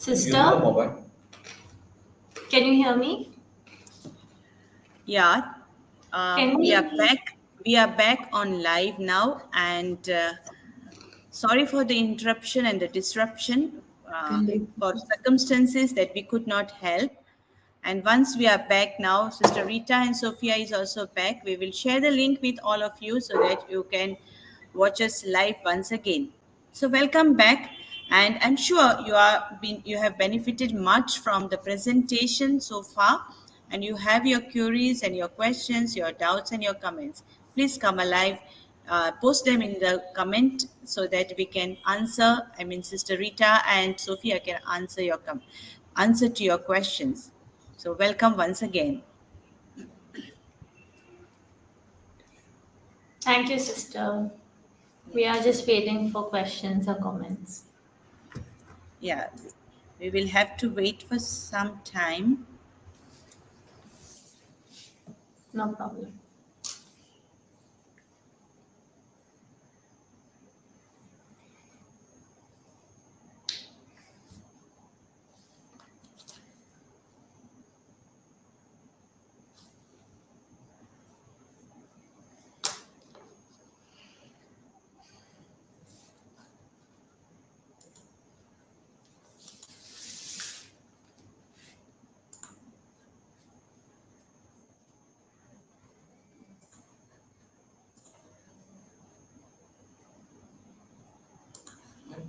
Sister, mobile. can you hear me? Yeah, Can we are we? back. We are back on live now, and sorry for the interruption and the disruption for circumstances that we could not help. And once we are back now, Sister Rita and Sofia is also back. We will share the link with all of you so that you can watch us live once again. So welcome back, and I'm sure you have benefited much from the presentation so far, and you have your queries and your questions, your doubts and your comments. Please come alive. Post them in the comment so that we can answer. I mean, Sister Rita and Sophia can answer to your questions. So welcome once again. Thank you, sister. We are just waiting for questions or comments. Yeah, we will have to wait for some time. No problem.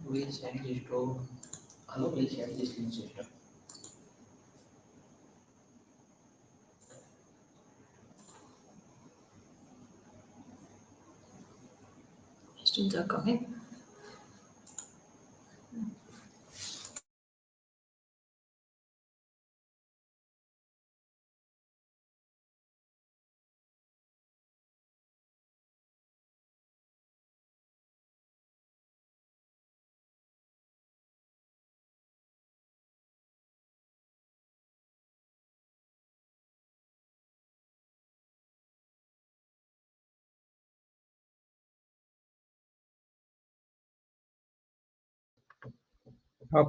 Please send this to. Hello, please send this link, sister. Questions are coming.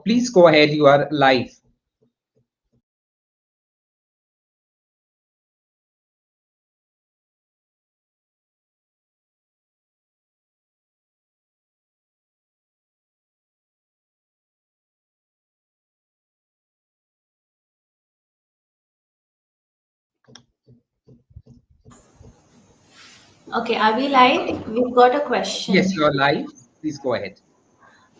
Please go ahead. You are live. Okay, are we live? We've got a question. Yes, you are live. Please go ahead.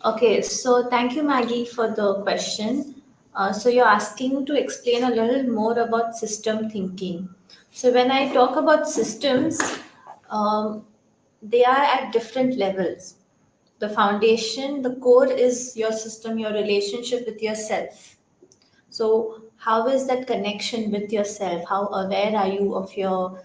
Okay, so thank you, Maggie, for the question. So you're asking to explain a little more about system thinking. So when I talk about systems, um, they are at different levels. The foundation, the core is your system, your relationship with yourself. So how is that connection with yourself? How aware are you of your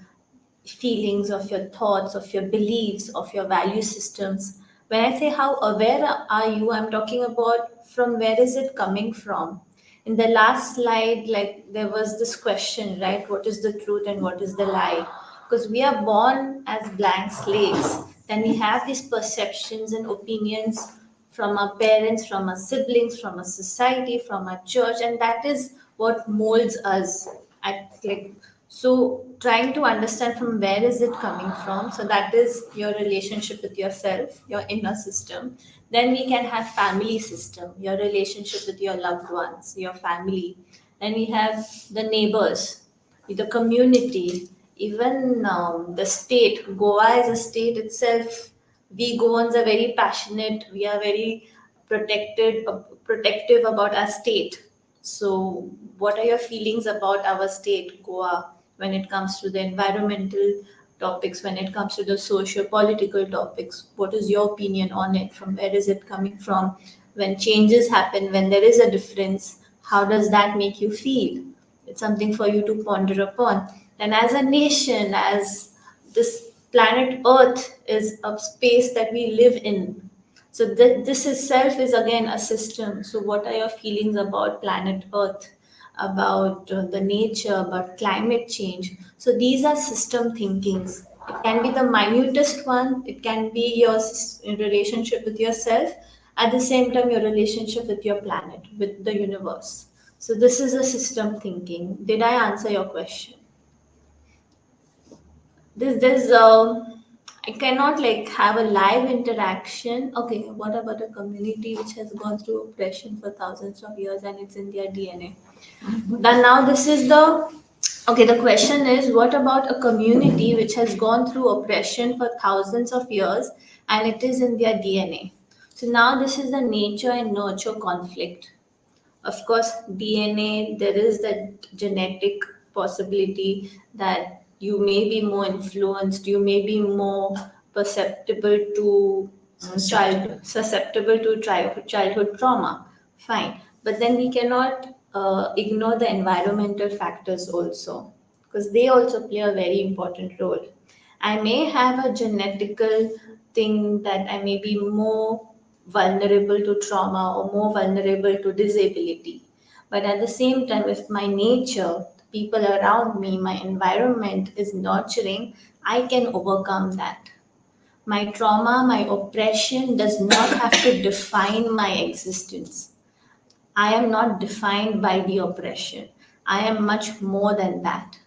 feelings, of your thoughts, of your beliefs, of your value systems? When I say how aware are you, I'm talking about from where is it coming from? In the last slide, like there was this question, right? What is the truth and what is the lie? Because we are born as blank slates, then we have these perceptions and opinions from our parents, from our siblings, from a society, from our church, and that is what molds us. So trying to understand from where is it coming from. So that is your relationship with yourself, your inner system. Then we can have family system, your relationship with your loved ones, your family. Then we have the neighbors, the community, even the state. Goa is a state itself. We Goans are very passionate. We are very protective about our state. So, what are your feelings about our state, Goa, when it comes to the environmental topics, when it comes to the socio-political topics? What is your opinion on it? From where is it coming from? When changes happen, when there is a difference, how does that make you feel? It's something for you to ponder upon. And as a nation, as this planet Earth is a space that we live in. So this itself is again a system. So what are your feelings about planet Earth, about the nature, about climate change? So these are system thinkings. It can be the minutest one. It can be your relationship with yourself, At the same time, your relationship with your planet, with the universe. So this is a system thinking. Did I answer your question? This I cannot like have a live interaction. Okay, what about a community which has gone through oppression for thousands of years and it's in their DNA? Then now this is the okay. The question is, what about a community which has gone through oppression for thousands of years and it is in their DNA? So now this is the nature and nurture conflict. Of course, DNA, there is that genetic possibility that you may be more influenced, you may be more perceptible to susceptible to childhood trauma. Fine. But then we cannot ignore the environmental factors also, because they also play a very important role. I may have a genetical thing that I may be more vulnerable to trauma or more vulnerable to disability. But at the same time, if my nature, the people around me, my environment is nurturing, I can overcome that. My trauma, my oppression does not have to define my existence. I am not defined by the oppression. I am much more than that.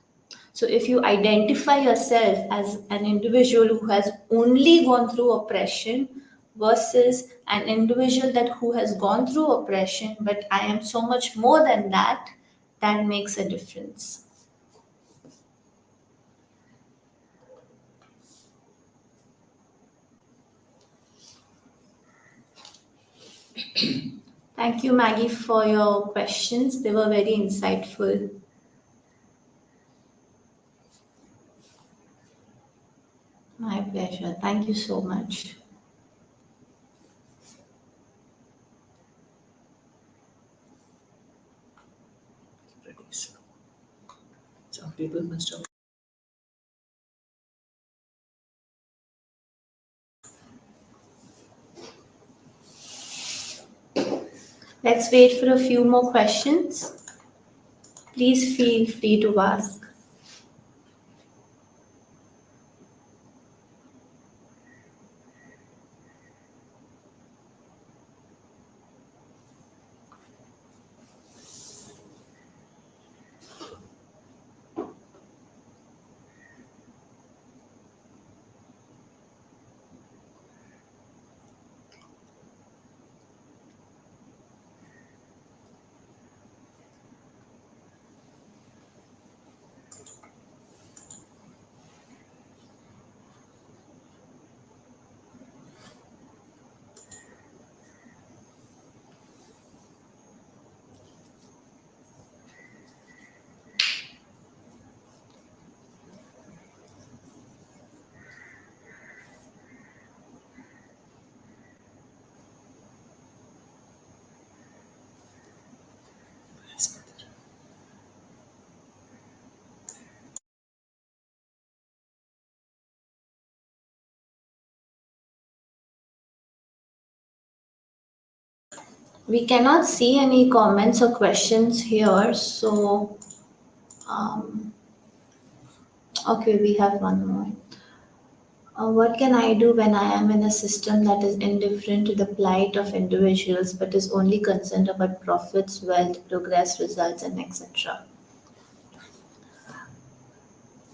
So if you identify yourself as an individual who has only gone through oppression versus an individual that who has gone through oppression, but I am so much more than that, that makes a difference. Thank you, Maggie, for your questions. They were very insightful. My pleasure. Thank you so much. Some people must have. Let's wait for a few more questions. Please feel free to ask. We cannot see any comments or questions here, so okay, we have one more. What can I do when I am in a system that is indifferent to the plight of individuals but is only concerned about profits, wealth, progress, results, and etc.?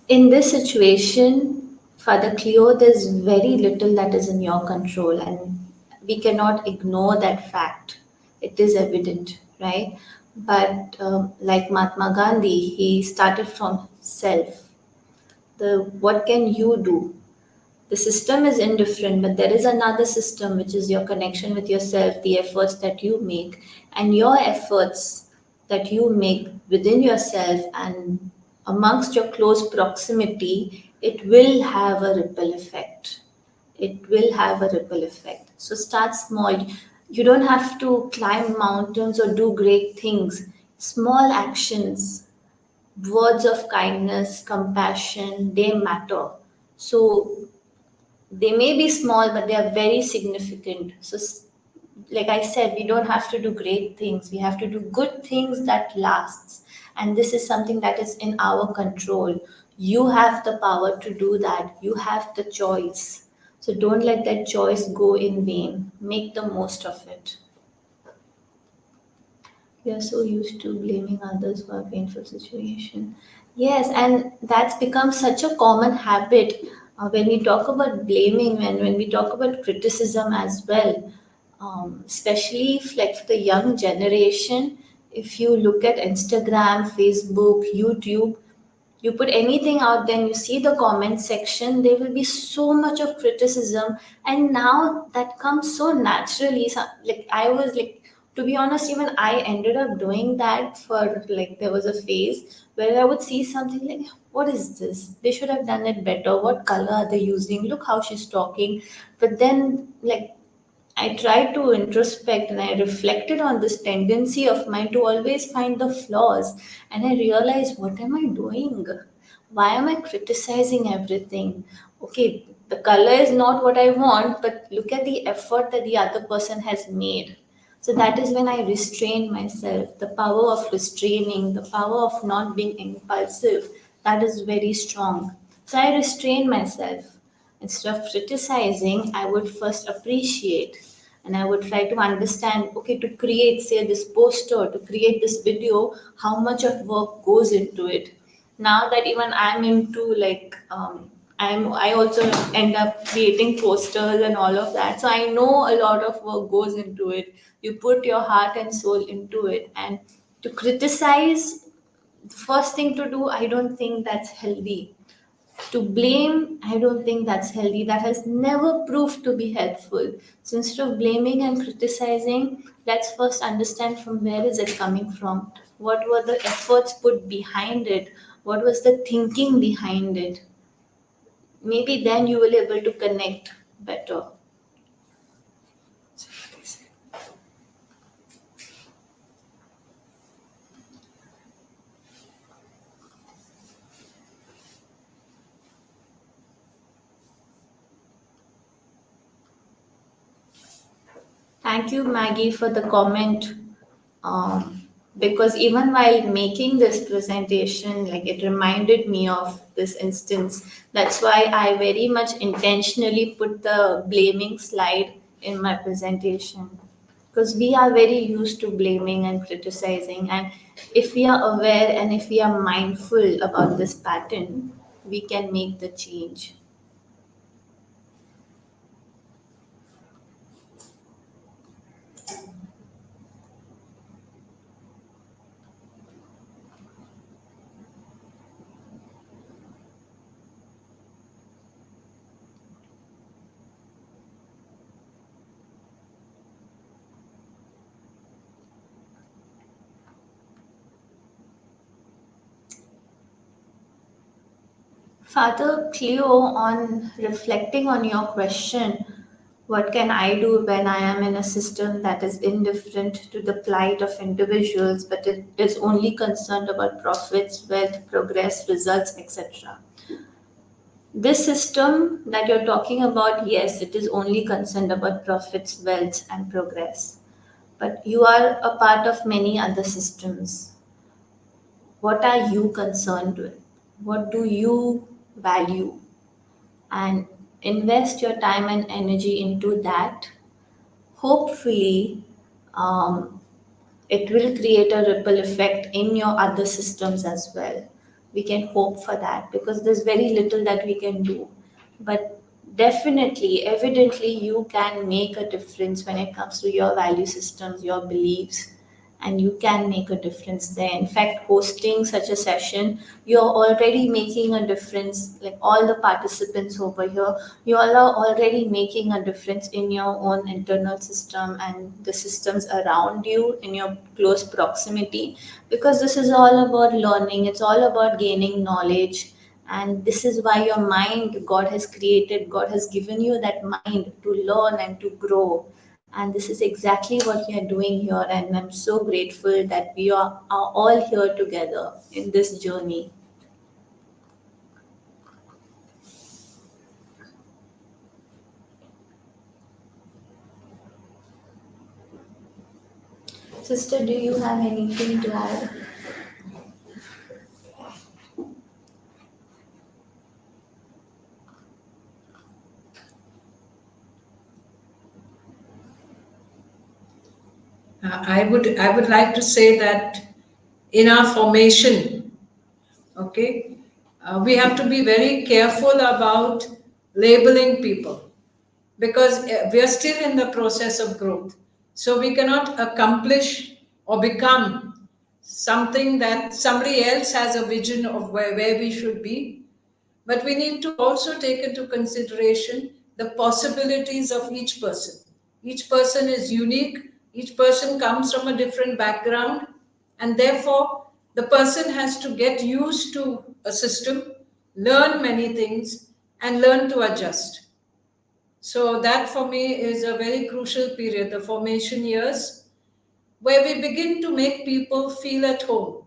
In this situation, Father Cleo, there's very little that is in your control, and we cannot ignore that fact. It is evident, right? But like Mahatma Gandhi, he started from self. The what can you do? The system is indifferent, but there is another system which is your connection with yourself, the efforts that you make, and your efforts that you make within yourself and amongst your close proximity, it will have a ripple effect. It will have a ripple effect. So start small. You don't have to climb mountains or do great things. Small actions, words of kindness, compassion, they matter. So they may be small, but they are very significant. So, like I said, we don't have to do great things. We have to do good things that lasts. And this is something that is in our control. You have the power to do that. You have the choice. So don't let that choice go in vain. Make the most of it. We are so used to blaming others for a painful situation. Yes, and that's become such a common habit when we talk about blaming and when we talk about criticism as well. Especially if, like for the young generation, if you look at Instagram, Facebook, YouTube, you put anything out there and you see the comment section, there will be so much of criticism, and now that comes so naturally. So, like I was like, to be honest, even I ended up doing that. For like, there was a phase where I would see something like, what is this, they should have done it better, what color are they using, look how she's talking. But then, like, I tried to introspect and I reflected on this tendency of mine to always find the flaws. And I realized, what am I doing? Why am I criticizing everything? Okay, the color is not what I want, but look at the effort that the other person has made. So that is when I restrained myself. The power of restraining, the power of not being impulsive, that is very strong. So I restrained myself. Instead of criticizing, I would first appreciate, and I would try to understand, okay, to create, say, this poster, to create this video, how much of work goes into it. Now that even I'm into like, I also end up creating posters and all of that. So I know a lot of work goes into it. You put your heart and soul into it. And to criticize, the first thing to do, I don't think that's healthy. To blame, I don't think that's healthy. That has never proved to be helpful. So instead of blaming and criticizing, let's first understand from where is it coming from? What were the efforts put behind it? What was the thinking behind it? Maybe then you will be able to connect better. Thank you, Maggie, for the comment. Because even while making this presentation, like it reminded me of this instance. That's why I very much intentionally put the blaming slide in my presentation. Because we are very used to blaming and criticizing, and if we are aware and if we are mindful about this pattern, we can make the change. Father Cleo, on reflecting on your question, what can I do when I am in a system that is indifferent to the plight of individuals, but it is only concerned about profits, wealth, progress, results, etc.? This system that you're talking about, yes, it is only concerned about profits, wealth, and progress. But you are a part of many other systems. What are you concerned with? What do you value? And invest your time and energy into that. Hopefully, um, it will create a ripple effect in your other systems as well. We can hope for that because there's very little that we can do. But definitely, evidently, you can make a difference when it comes to your value systems, your beliefs, and you can make a difference there. In fact, hosting such a session, you're already making a difference. Like all the participants over here, you all are already making a difference in your own internal system and the systems around you in your close proximity, because this is all about learning, it's all about gaining knowledge. And this is why your mind, God has created, God has given you that mind to learn and to grow. And this is exactly what we are doing here. And I'm so grateful that we are all here together in this journey. Sister, do you have anything to add? I would like to say that in our formation, okay, we have to be very careful about labeling people, because we are still in the process of growth. So we cannot accomplish or become something that somebody else has a vision of where we should be. But we need to also take into consideration the possibilities of each person. Each person is unique, each person comes from a different background, and therefore the person has to get used to a system, learn many things, and learn to adjust. So that for me is a very crucial period, the formation years, where we begin to make people feel at home,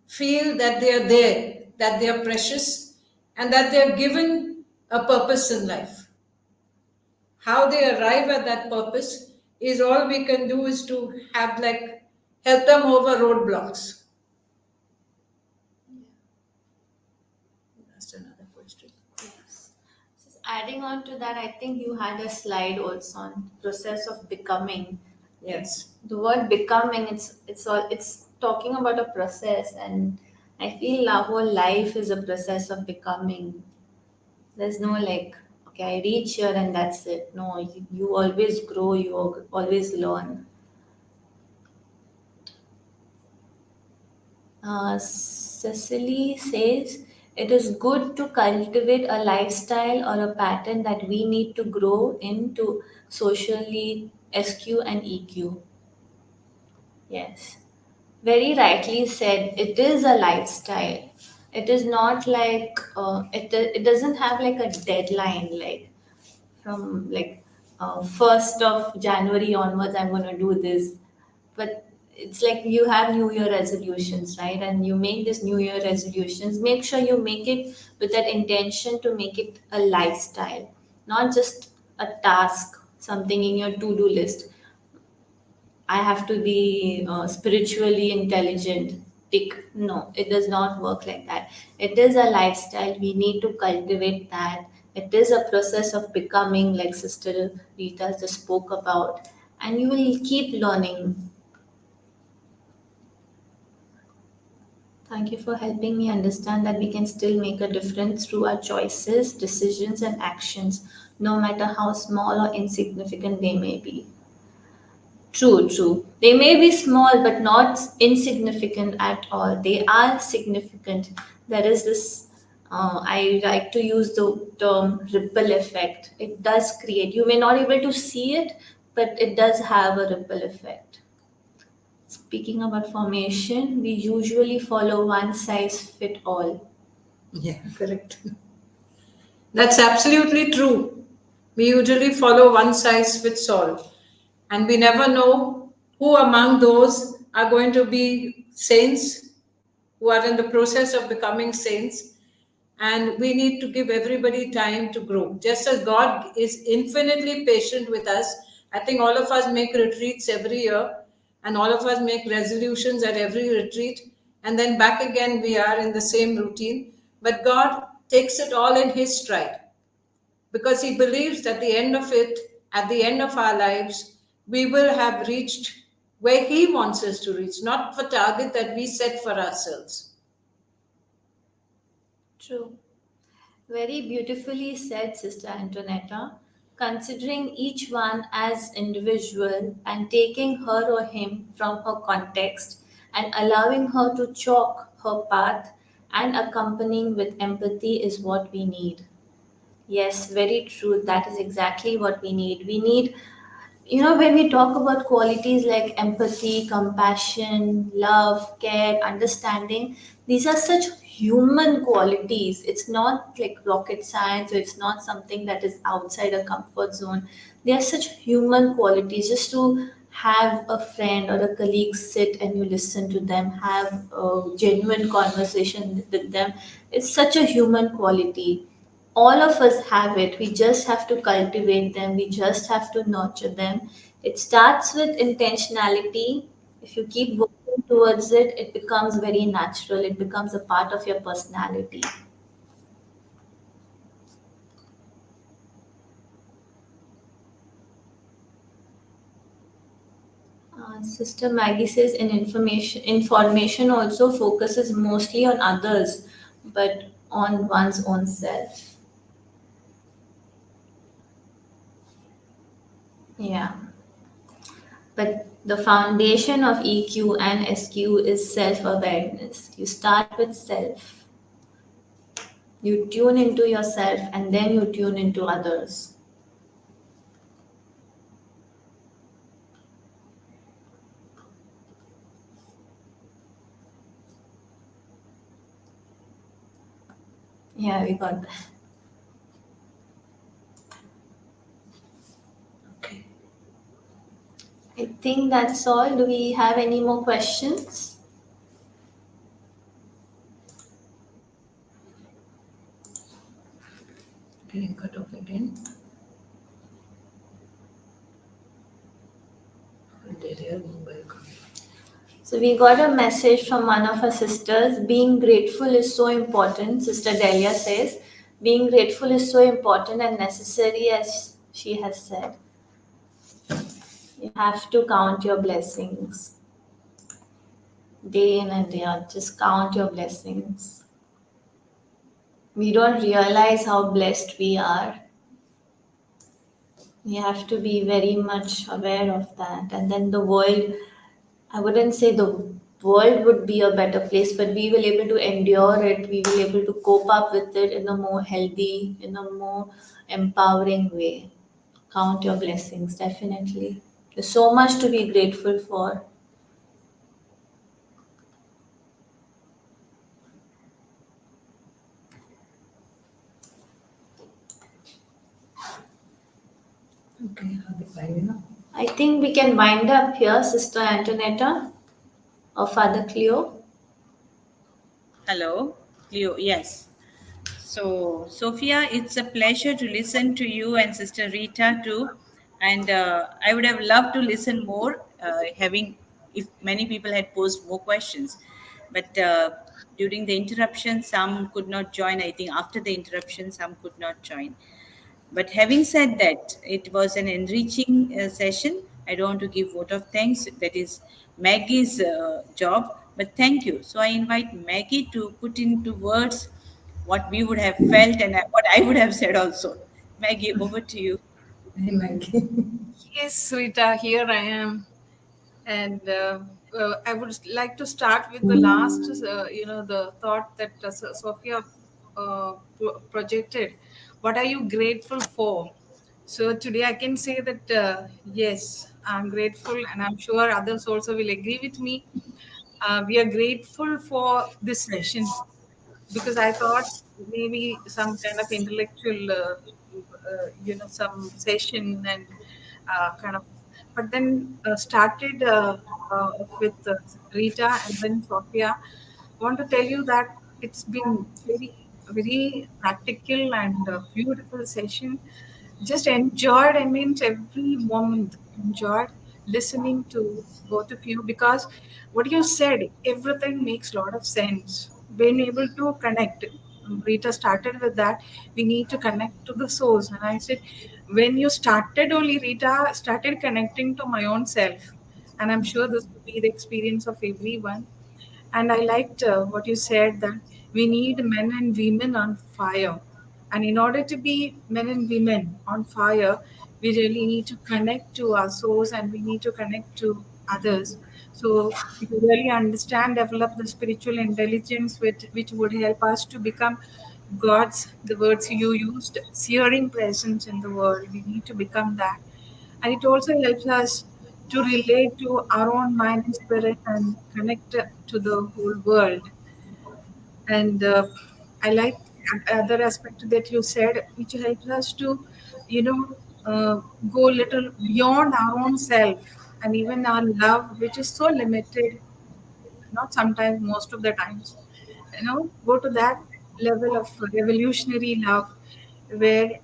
feel that they are there, that they are precious, and that they are given a purpose in life. How they arrive at that purpose is all we can do, is to have like help them over roadblocks. That's another question. Yes. So adding on to that, I think you had a slide also on process of becoming. Yes. The word becoming, it's talking about a process, and I feel our whole life is a process of becoming. There's no like, okay, I reach here and that's it. No, you always grow, you always learn. Cecily says, it is good to cultivate a lifestyle or a pattern that we need to grow into socially SQ and EQ. Yes. Very rightly said, it is a lifestyle. It is not like, it doesn't have like a deadline, like from like 1st of January onwards, I'm going to do this. But it's like you have New Year resolutions, right? And you make this New Year resolutions. Make sure you make it with that intention to make it a lifestyle, not just a task, something in your to do list. I have to be spiritually intelligent. Tick. No, it does not work like that. It is a lifestyle. We need to cultivate that. It is a process of becoming, like Sister Rita just spoke about, and you will keep learning. Thank you for helping me understand that we can still make a difference through our choices, decisions, and actions, no matter how small or insignificant they may be. True, true. They may be small but not insignificant at all. They are significant. There is this, I like to use the term ripple effect. It does create, you may not able to see it, but it does have a ripple effect. Speaking about formation, we usually follow one size fit all. Yeah, correct. That's absolutely true. We usually follow one size fits all, and we never know who among those are going to be saints, who are in the process of becoming saints. And we need to give everybody time to grow. Just as God is infinitely patient with us, I think all of us make retreats every year, and all of us make resolutions at every retreat, and then back again we are in the same routine. But God takes it all in His stride, because He believes that the end of it, at the end of our lives, we will have reached where He wants us to reach, not the target that we set for ourselves. True. Very beautifully said, Sister Antonetta. Considering each one as individual and taking her or him from her context and allowing her to chalk her path and accompanying with empathy is what we need. Yes, very true. That is exactly what we need. We need, when we talk about qualities like empathy, compassion, love, care, understanding, these are such human qualities. It's not like rocket science, or it's not something that is outside a comfort zone. They are such human qualities. Just to have a friend or a colleague sit and you listen to them, have a genuine conversation with them, it's such a human quality. All of us have it. We just have to cultivate them, we just have to nurture them. It starts with intentionality. If you keep working towards it, it becomes very natural, it becomes a part of your personality. Sister Maggie says in information also focuses mostly on others, but on one's own self. Yeah. But the foundation of EQ and SQ is self awareness. You start with self, you tune into yourself, and then you tune into others. Yeah, we got that. Okay. I think that's all. Do we have any more questions? Getting cut off again. Their mobile call. So we got a message from one of our sisters. Being grateful is so important. Sister Delia says, being grateful is so important and necessary, as she has said. You have to count your blessings day in and day out. Just count your blessings. We don't realize how blessed we are. We have to be very much aware of that. And then the world, I wouldn't say the world would be a better place, but we will able to endure it. We will able to cope up with it in a more healthy, in a more empowering way. Count your blessings, definitely. There's so much to be grateful for. Okay, are we fine now? I think we can wind up here, Sister Antonetta or Father Cleo. Hello, Leo. Yes. So, Sophia, it's a pleasure to listen to you and Sister Rita too. And I would have loved to listen more, having if many people had posed more questions. But during the interruption, some could not join. I think after the interruption, some could not join. But having said that, it was an enriching session. I don't want to give vote of thanks. That is Maggie's job. But thank you. So I invite Maggie to put into words what we would have felt and what I would have said also. Maggie, over to you. Hey, Maggie. Yes, Rita, here I am. And I would like to start with the last, the thought that Sophia projected. What are you grateful for? So today I can say that, yes, I'm grateful, and I'm sure others also will agree with me. We are grateful for this session because I thought maybe some kind of intellectual, some session and kind of, but then started with Rita and then Sofia. I want to tell you that it's been very practical and beautiful session. Just enjoyed, I mean, every moment enjoyed listening to both of you because what you said, everything makes a lot of sense. Being able to connect. Rita started with that. We need to connect to the source. And I said, when you started, only Rita started connecting to my own self. And I'm sure this will be the experience of everyone. And I liked what you said that we need men and women on fire. And in order to be men and women on fire, we really need to connect to our source and we need to connect to others. So, if you really understand, develop the spiritual intelligence which would help us to become God's, the words you used, searing presence in the world. We need to become that. And it also helps us to relate to our own mind and spirit and connect to the whole world. And I like other aspect that you said, which helps us to, you know, go a little beyond our own self and even our love, which is so limited, not sometimes, most of the times, go to that level of revolutionary love where,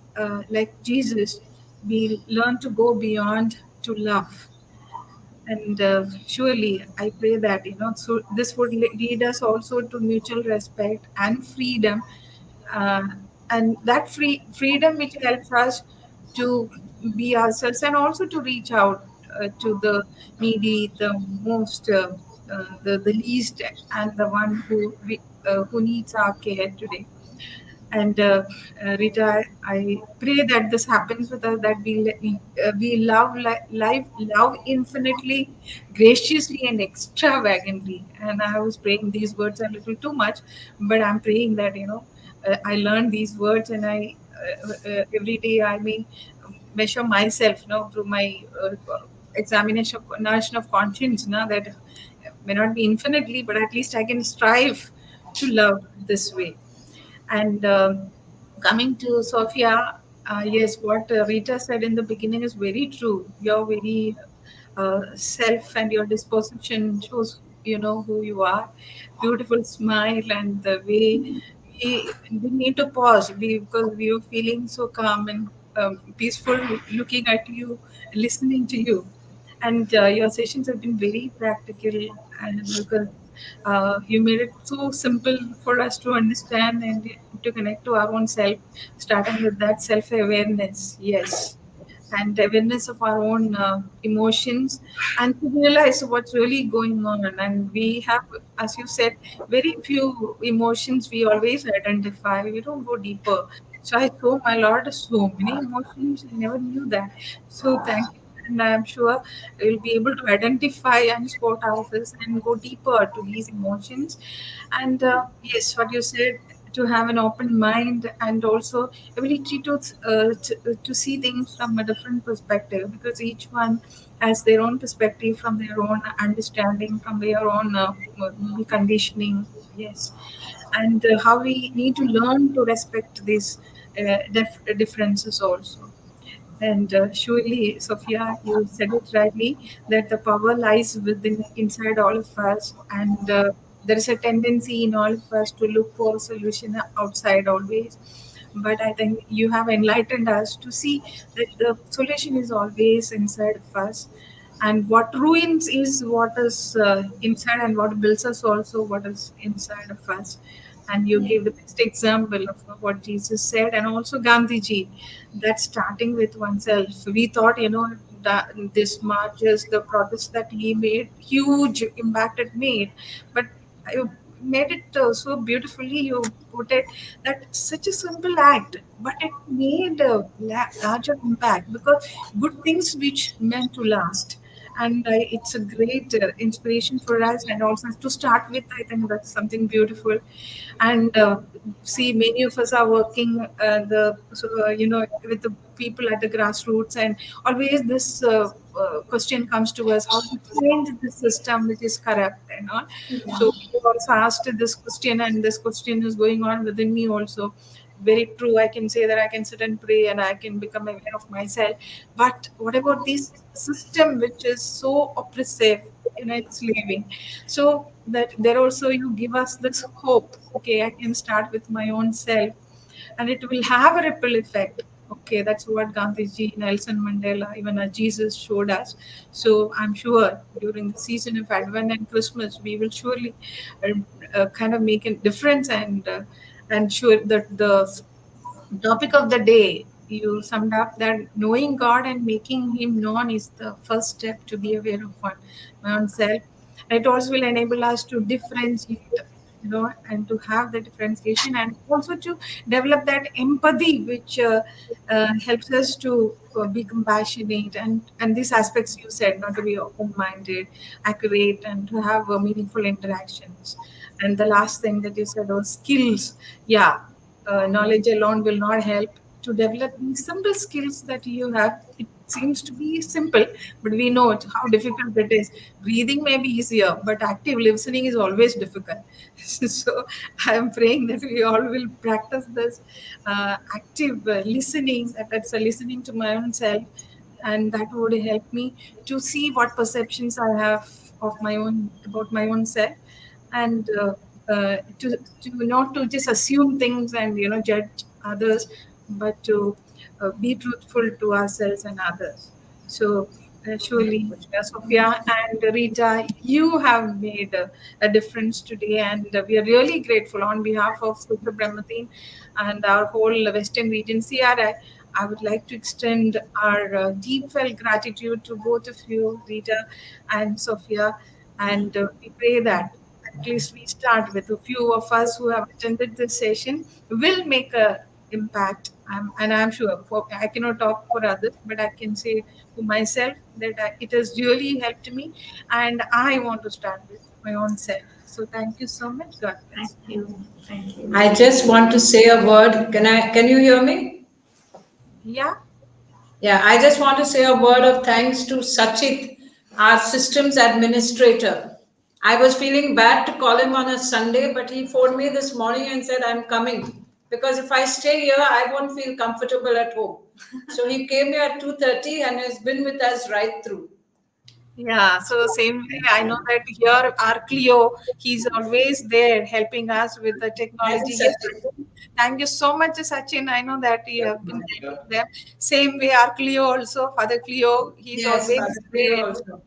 like Jesus, we learn to go beyond to love. And surely I pray that, so this would lead us also to mutual respect and freedom, uh, and that freedom which helps us to be ourselves and also to reach out, to the needy, the most, the least, and the one who needs our care today. And Rita, I pray that this happens with us, that we love life, love infinitely, graciously, and extravagantly. And I was praying these words a little too much, but I'm praying that I learn these words, and I every day I may measure myself, through my examination of conscience, that may not be infinitely, but at least I can strive to love this way. And coming to Sofia, yes, what Rita said in the beginning is very true. Your very self and your disposition shows who you are. Beautiful smile, and the way we need to pause because we are feeling so calm and peaceful, looking at you, listening to you. And your sessions have been very practical, and because you made it so simple for us to understand and to connect to our own self, starting with that self awareness. Yes, and awareness of our own emotions, and to realize what's really going on. And we have, as you said, very few emotions we always identify, we don't go deeper. So I saw my lord so many emotions, I never knew that. So thank you, and I'm sure we'll be able to identify and spot ourselves and go deeper to these emotions. And yes, what you said, to have an open mind, and also ability to see things from a different perspective, because each one has their own perspective, from their own understanding, from their own maybe conditioning. Yes, and how we need to learn to respect these differences also. And surely, Sophia, you said it rightly, that the power lies within, inside all of us, and there is a tendency in all of us to look for a solution outside always. But I think you have enlightened us to see that the solution is always inside of us, and what ruins is what is inside, and what builds us also what is inside of us. And you gave the best example of what Jesus said, and also Gandhiji, that starting with oneself. We thought, that this marches, the protests that he made, huge impact it made, but you made it so beautifully. You put it that it's such a simple act, but it made a larger impact, because good things which meant to last. And it's a great inspiration for us, and also to start with, I think that's something beautiful. And see, many of us are working with the people at the grassroots, and always this question comes to us: how to change the system which is corrupt and all. Yeah. So we also asked this question, and this question is going on within me also. Very true, I can say that I can sit and pray and I can become aware of myself, but what about this system which is so oppressive, it's leaving. So that there also you give us this hope. Okay, I can start with my own self, and it will have a ripple effect. Okay, that's what Gandhiji, Nelson Mandela, even Jesus showed us. So I'm sure during the season of Advent and Christmas, we will surely kind of make a difference, and sure that the topic of the day, you summed up that knowing God and making Him known is the first step to be aware of my own self. It also will enable us to differentiate, and to have the differentiation, and also to develop that empathy, which helps us to be compassionate, and these aspects you said, not to be open-minded, accurate, and to have meaningful interactions. And the last thing that you said was skills. Yeah, knowledge alone will not help to develop these simple skills that you have. It seems to be simple, but we know how difficult it is. Breathing may be easier, but active listening is always difficult. So I am praying that we all will practice this active listening, that's a listening to my own self, and that would help me to see what perceptions I have of my own, about my own self, and to not to just assume things and judge others, but to be truthful to ourselves and others. So surely, Sophia and Rita, you have made a difference today, and we are really grateful on behalf of Super Brahmatin and our whole Western region CRI. I would like to extend our deep felt gratitude to both of you, Rita and Sofia, and we pray that at least we start with a few of us who have attended this session will make a impact. And I'm sure I cannot talk for others, but I can say for myself that it has really helped me, and I want to start with my own self. So thank you so much. God Thank bless. you. Thank you. I just want to say a word. Can you hear me? Yeah. Yeah, I just want to say a word of thanks to Sachit, our systems administrator. I was feeling bad to call him on a Sunday, but he phoned me this morning and said, I'm coming. Because if I stay here, I won't feel comfortable at home. So he came here at 2:30 and has been with us right through. Yeah, so same way, I know that here our Cleo, he's always there helping us with the Thank you, technology. Yes, Sachit. thank you so much, Sachin. I know that you have been helping them. Same way, our Cleo also, Father Cleo, he's Yes, always Father Cleo there. also.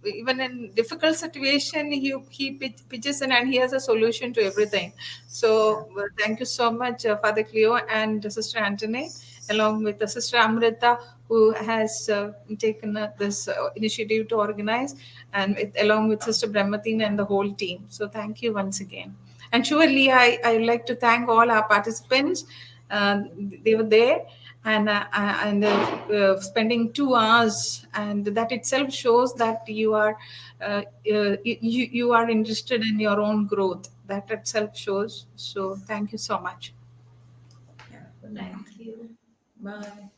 Even in difficult situation, he pitches in and he has a solution to everything. So thank you so much, Father Cleo and Sister Antoinette, along with the Sister Amrita, who has taken this initiative to organize, and along with Sister Brahmatin and the whole team. So thank you once again. And surely I would like to thank all our participants. They were there and spending 2 hours, and that itself shows that you are interested in your own growth. That itself shows. So thank you so much. Yeah, good night. Thank you. Bye.